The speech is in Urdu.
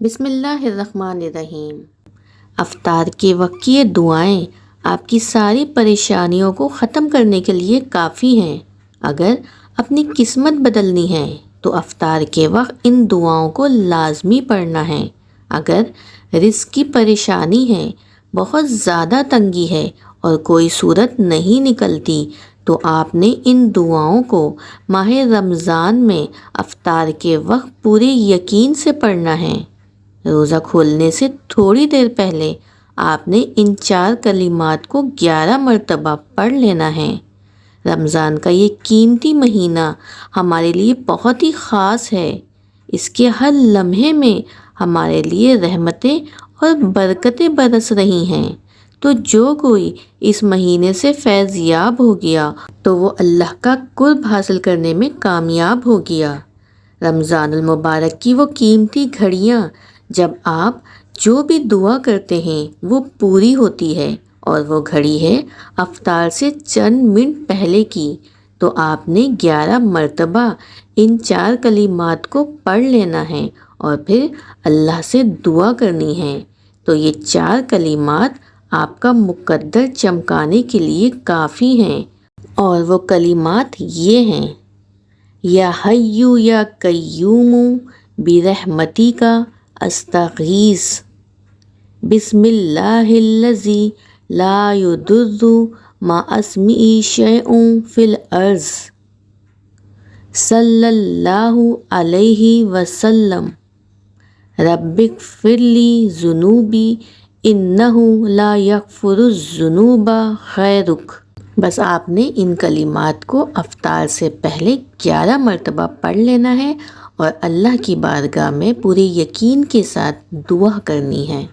بسم اللہ الرحمن الرحیم۔ افطار کے وقت کی یہ دعائیں آپ کی ساری پریشانیوں کو ختم کرنے کے لیے کافی ہیں۔ اگر اپنی قسمت بدلنی ہے تو افطار کے وقت ان دعاؤں کو لازمی پڑھنا ہے۔ اگر رزق کی پریشانی ہے، بہت زیادہ تنگی ہے اور کوئی صورت نہیں نکلتی تو آپ نے ان دعاؤں کو ماہ رمضان میں افطار کے وقت پورے یقین سے پڑھنا ہے۔ روزہ کھولنے سے تھوڑی دیر پہلے آپ نے ان 4 کلمات کو 11 مرتبہ پڑھ لینا ہے۔ رمضان کا یہ قیمتی مہینہ ہمارے لیے بہت ہی خاص ہے۔ اس کے ہر لمحے میں ہمارے لیے رحمتیں اور برکتیں برس رہی ہیں۔ تو جو کوئی اس مہینے سے فیض یاب ہو گیا تو وہ اللہ کا قرب حاصل کرنے میں کامیاب ہو گیا۔ رمضان المبارک کی وہ قیمتی گھڑیاں جب آپ جو بھی دعا کرتے ہیں وہ پوری ہوتی ہے، اور وہ گھڑی ہے افطار سے چند منٹ پہلے کی، تو آپ نے 11 مرتبہ ان 4 کلمات کو پڑھ لینا ہے اور پھر اللہ سے دعا کرنی ہے۔ تو یہ 4 کلمات آپ کا مقدر چمکانے کے لیے کافی ہیں، اور وہ کلمات یہ ہیں: یا حیّ یا قیوم برحمتک استغیث، بسم اللہ الذی لا یضر مع اسمہ شیء فی الارض، صلی اللہ علیہ وسلم، رب اغفر لی ذنوبی انہ لا یغفر الذنوب غیرک۔ بس آپ نے ان کلمات کو افطار سے پہلے 11 مرتبہ پڑھ لینا ہے اور اللہ کی بارگاہ میں پورے یقین کے ساتھ دعا کرنی ہے۔